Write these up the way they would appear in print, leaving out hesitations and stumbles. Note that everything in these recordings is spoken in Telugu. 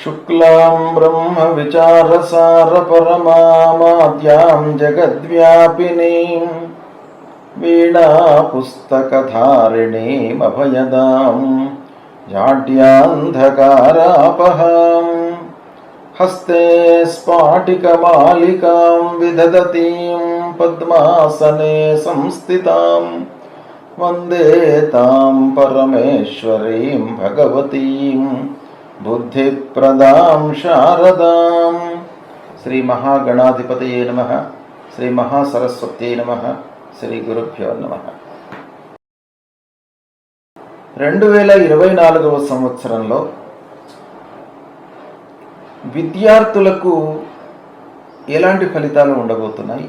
शुक्लां ब्रह्मविचारसारपरमामाद्यां जगद्व्यापिनीं वीणापुस्तकधारिणीमभयदां जाड्यान्धकारापहां हस्ते स्फाटिकमालिकां विदधतीं पद्मासने संस्थितां वन्दे तां परमेश्वरीं भगवतीं बुद्धिप्रदां शारदां। श्री महागणाधिपतये नमः। श्री महासरस्वत्यै नमः। శ్రీ గురుభ్యో నమః. 2024వ సంవత్సరంలో విద్యార్థులకు ఎలాంటి ఫలితాలు ఉండబోతున్నాయి,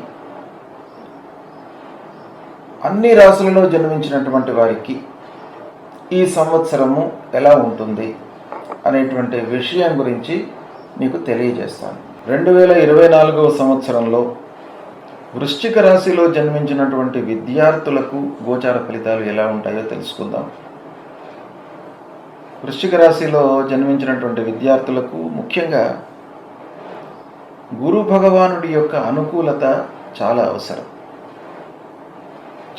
అన్ని రాశులలో జన్మించినటువంటి వారికి ఈ సంవత్సరము ఎలా ఉంటుంది అనేటువంటి విషయం గురించి మీకు తెలియజేస్తాను. 2024వ సంవత్సరంలో వృశ్చిక రాశిలో జన్మించినటువంటి విద్యార్థులకు గోచార ఫలితాలు ఎలా ఉంటాయో తెలుసుకుందాం. వృశ్చిక రాశిలో జన్మించినటువంటి విద్యార్థులకు ముఖ్యంగా గురు భగవానుడి యొక్క అనుకూలత చాలా అవసరం.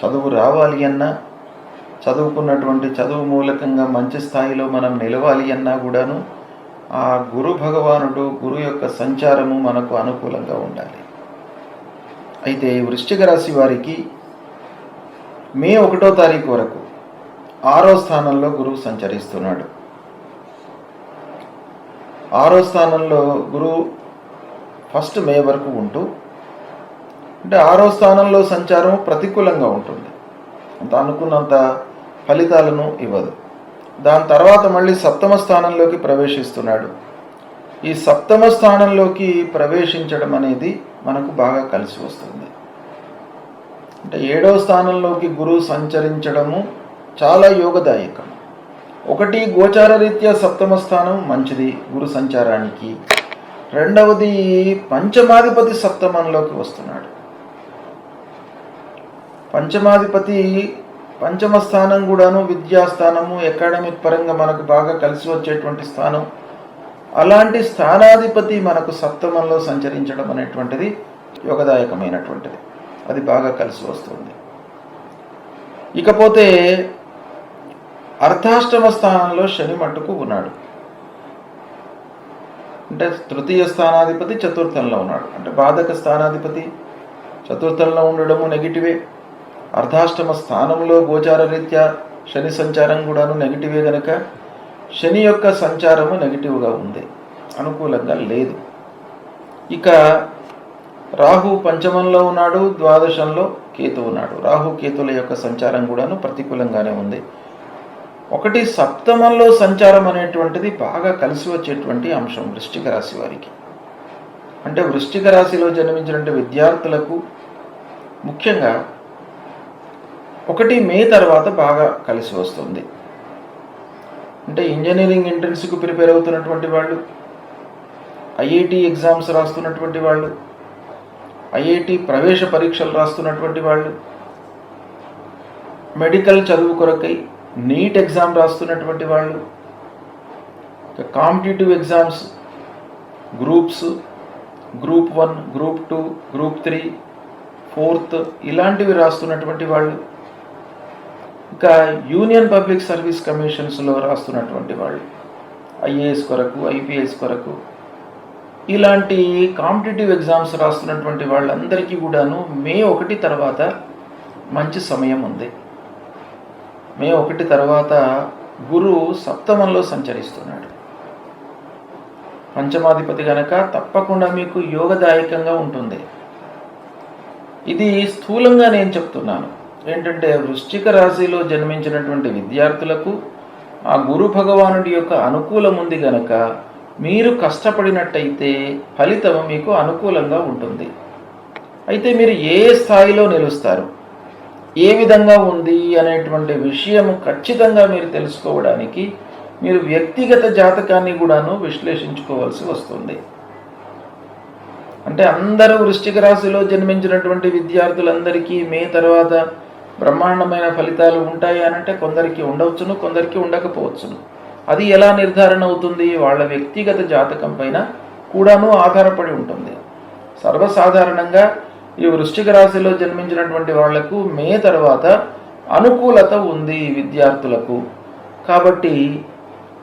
చదువు రావాలి అన్నా, చదువుకున్నటువంటి చదువు మూలకంగా మంచి స్థాయిలో మనం నిలవాలి అన్నా కూడాను ఆ గురు భగవానుడు, గురు యొక్క సంచారము మనకు అనుకూలంగా ఉండాలి. అయితే వృశ్చిక రాశి వారికి మే 1వ తారీఖు వరకు 6వ స్థానంలో గురువు సంచరిస్తున్నాడు. 6వ స్థానంలో గురువు ఫస్ట్ మే వరకు ఉంటూ, అంటే 6వ స్థానంలో సంచారం ప్రతికూలంగా ఉంటుంది, అంత అనుకున్నంత ఫలితాలను ఇవ్వదు. దాని తర్వాత మళ్ళీ 7వ స్థానంలోకి ప్రవేశిస్తున్నాడు. ఈ 7వ స్థానంలోకి ప్రవేశించడం అనేది మనకు బాగా కలిసి వస్తుంది. అంటే 7వ స్థానంలోకి గురువు సంచరించడము చాలా యోగదాయకం. ఒకటి, గోచార రీత్యా 7వ స్థానం మంచిది గురు సంచారానికి. రెండవది, పంచమాధిపతి 7మంలోకి వస్తున్నాడు. పంచమాధిపతి 5వ స్థానం కూడాను విద్యాస్థానము, అకాడమిక్ పరంగా మనకు బాగా కలిసి వచ్చేటువంటి స్థానం. అలాంటి స్థానాధిపతి మనకు 7మంలో సంచరించడం అనేటువంటిది యోగదాయకమైనటువంటిది, అది బాగా కలిసి వస్తుంది. ఇకపోతే అర్ధాష్టమ స్థానంలో శని మట్టుకు ఉన్నాడు. అంటే తృతీయ స్థానాధిపతి చతుర్థంలో ఉన్నాడు. అంటే బాధక స్థానాధిపతి చతుర్థంలో ఉండడము నెగిటివే. అర్ధాష్టమ స్థానంలో గోచార రీత్యా శని సంచారం కూడాను నెగిటివే గనక శని యొక్క సంచారము నెగిటివ్గా ఉంది, అనుకూలంగా లేదు. ఇక రాహు 5మంలో ఉన్నాడు, ద్వాదశంలో కేతు ఉన్నాడు. రాహు కేతుల యొక్క సంచారం కూడాను ప్రతికూలంగానే ఉంది. ఒకటి, 7మంలో సంచారం అనేటువంటిది బాగా కలిసి వచ్చేటువంటి అంశం వృశ్చిక రాశి వారికి. అంటే వృశ్చిక రాశిలో జన్మించినటువంటి విద్యార్థులకు ముఖ్యంగా 1 మే తర్వాత బాగా కలిసి వస్తుంది. అంటే ఇంజనీరింగ్ ఎంట్రన్స్కు ప్రిపేర్ అవుతున్నటువంటి వాళ్ళు, ఐఐటి ఎగ్జామ్స్ రాస్తున్నటువంటి వాళ్ళు, ఐఐటి ప్రవేశ పరీక్షలు రాస్తున్నటువంటి వాళ్ళు, మెడికల్ చదువు కొరకై నీట్ ఎగ్జామ్ రాస్తున్నటువంటి వాళ్ళు, competitive exams groups, group 1, group 2, group 3, 4th ఇలాంటివి రాస్తున్నటువంటి వాళ్ళు, ఇంకా యూనియన్ పబ్లిక్ సర్వీస్ కమిషన్స్లో రాస్తున్నటువంటి వాళ్ళు, ఐఏఎస్ కొరకు, ఐపీఎస్ కొరకు ఇలాంటి కాంపిటేటివ్ ఎగ్జామ్స్ రాస్తున్నటువంటి వాళ్ళందరికీ కూడాను మే 1 తర్వాత మంచి సమయం ఉంది. మే 1 తర్వాత గురువు 7మంలో సంచరిస్తున్నాడు. పంచమాధిపతి గనక తప్పకుండా మీకు యోగదాయకంగా ఉంటుంది. ఇది స్థూలంగా నేను చెప్తున్నాను. ఏంటంటే వృశ్చిక రాశిలో జన్మించినటువంటి విద్యార్థులకు ఆ గురు భగవానుడి యొక్క అనుకూలం ఉంది గనక మీరు కష్టపడినట్టయితే ఫలితం మీకు అనుకూలంగా ఉంటుంది. అయితే మీరు ఏ స్థాయిలో నిలుస్తారు, ఏ విధంగా ఉంది అనేటువంటి విషయం ఖచ్చితంగా మీరు తెలుసుకోవడానికి మీరు వ్యక్తిగత జాతకాన్ని కూడాను విశ్లేషించుకోవాల్సి వస్తుంది. అంటే అందరూ వృశ్చిక రాశిలో జన్మించినటువంటి విద్యార్థులందరికీ మే తర్వాత బ్రహ్మాండమైన ఫలితాలు ఉంటాయి అనంటే కొందరికి ఉండవచ్చును, కొందరికి ఉండకపోవచ్చును. అది ఎలా నిర్ధారణ అవుతుంది? వాళ్ళ వ్యక్తిగత జాతకం పైన కూడాను ఆధారపడి ఉంటుంది. సర్వసాధారణంగా ఈ వృశ్చిక రాశిలో జన్మించినటువంటి వాళ్లకు మే తర్వాత అనుకూలత ఉంది విద్యార్థులకు. కాబట్టి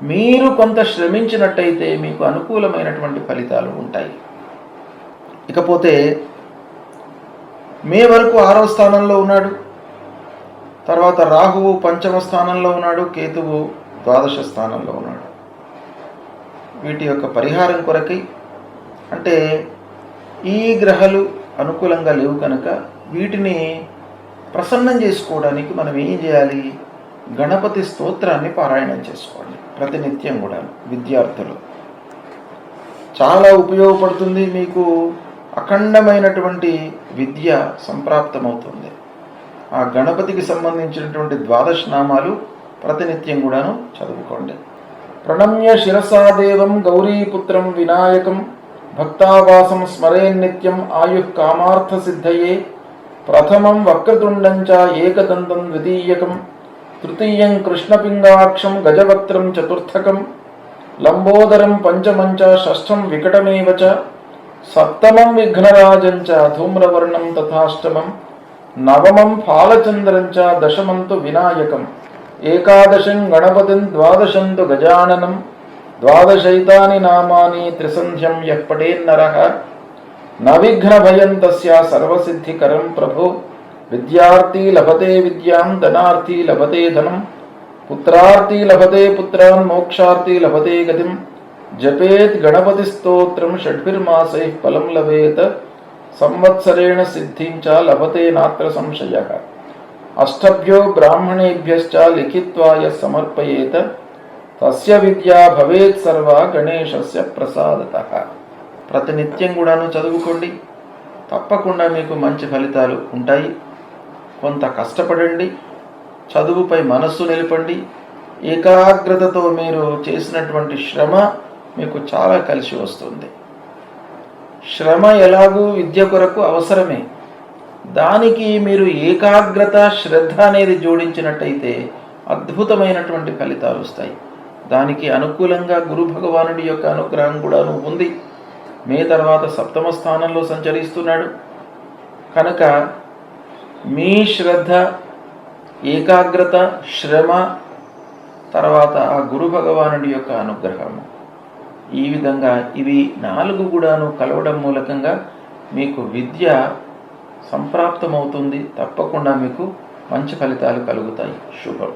మీరు కొంత శ్రమించినట్టయితే మీకు అనుకూలమైనటువంటి ఫలితాలు ఉంటాయి. ఇకపోతే మే వరకు 6వ స్థానంలో ఉన్నాడు. తర్వాత రాహువు 5వ స్థానంలో ఉన్నాడు, కేతువు 12వ స్థానంలో ఉన్నాడు. వీటి యొక్క పరిహారం కొరకై, అంటే ఈ గ్రహాలు అనుకూలంగా లేవు కనుక వీటిని ప్రసన్నం చేసుకోవడానికి మనం ఏం చేయాలి? గణపతి స్తోత్రాన్ని పారాయణం చేసుకోండి ప్రతినిత్యం కూడా. విద్యార్థులు చాలా ఉపయోగపడుతుంది. మీకు అఖండమైనటువంటి విద్య సంప్రాప్తమవుతుంది. ఆ గణపతికి సంబంధించినటువంటి 12 నామాలు ప్రతినిత్యం కూడాను చదువుకోండి. ప్రణమ్య శిరసాదేవం గౌరీపుత్రం వినాయకం భక్తావాసం స్మరేన్నిత్యం ఆయుః కామార్థ సిద్ధయే ప్రథమం వక్రతుండంచ ఏకదంతం ద్వితీయకం తృతీయం కృష్ణపింగాక్షం గజవక్త్రం చతుర్థకం లంబోదరం పంచమంచ షష్ఠం వికటమేవ చ సప్తమం విఘ్నరాజంచ ధూమ్రవర్ణం తథాష్టమం నవమం ఫాలచంద్రంచ దశమంతు వినాయకం ఏకాదశం గణపతిం ద్వాదశంతు గజాననం ద్వాదశైతాని నామాని త్రిసంధ్యం యః పఠేన్నరః నవిఘ్నభయం తస్య సర్వసిద్ధికరం ప్రభో విద్యార్థి లభతే విద్యాం ధనార్థి లభతే ధనం పుత్రార్థి లభతే పుత్రాన్ మోక్షార్థి లభతే గతిం జపేత్ గణపతి స్తోత్రం షడ్భిర్మాసైః ఫలం లభేత్ సంవత్సరేణ సిద్ధిం చ లభతే నాత్ర సంశయః అష్టభ్యో బ్రాహ్మణేభ్యశ్చ లిఖిత్వా యః సమర్పయేత్ తస్య విద్యా భవేత్ సర్వ గణేశస్య ప్రసాదతః. ప్రతినిత్యం కూడాను చదువుకోండి, తప్పకుండా మీకు మంచి ఫలితాలు ఉంటాయి. కొంత కష్టపడండి, చదువుపై మనస్సు నిలపండి. ఏకాగ్రతతో మీరు చేసినటువంటి శ్రమ మీకు చాలా కలిసి వస్తుంది. శ్రమ ఎలాగూ విద్య కొరకు అవసరమే. దానికి మీరు ఏకాగ్రత, శ్రద్ధ అనేది జోడించినట్టయితే అద్భుతమైనటువంటి ఫలితాలు వస్తాయి. దానికి అనుకూలంగా గురు భగవానుడి యొక్క అనుగ్రహం కూడాను ఉంది. మే తర్వాత 7వ స్థానంలో సంచరిస్తున్నాడు కనుక మీ శ్రద్ధ, ఏకాగ్రత, శ్రమ, తర్వాత ఆ గురు భగవానుడి యొక్క అనుగ్రహము, ఈ విధంగా ఇవి 4 కూడాను కలవడం మూలకంగా మీకు విద్య సంప్రాప్తమవుతుంది. తప్పకుండా మీకు మంచి ఫలితాలు కలుగుతాయి. శుభం.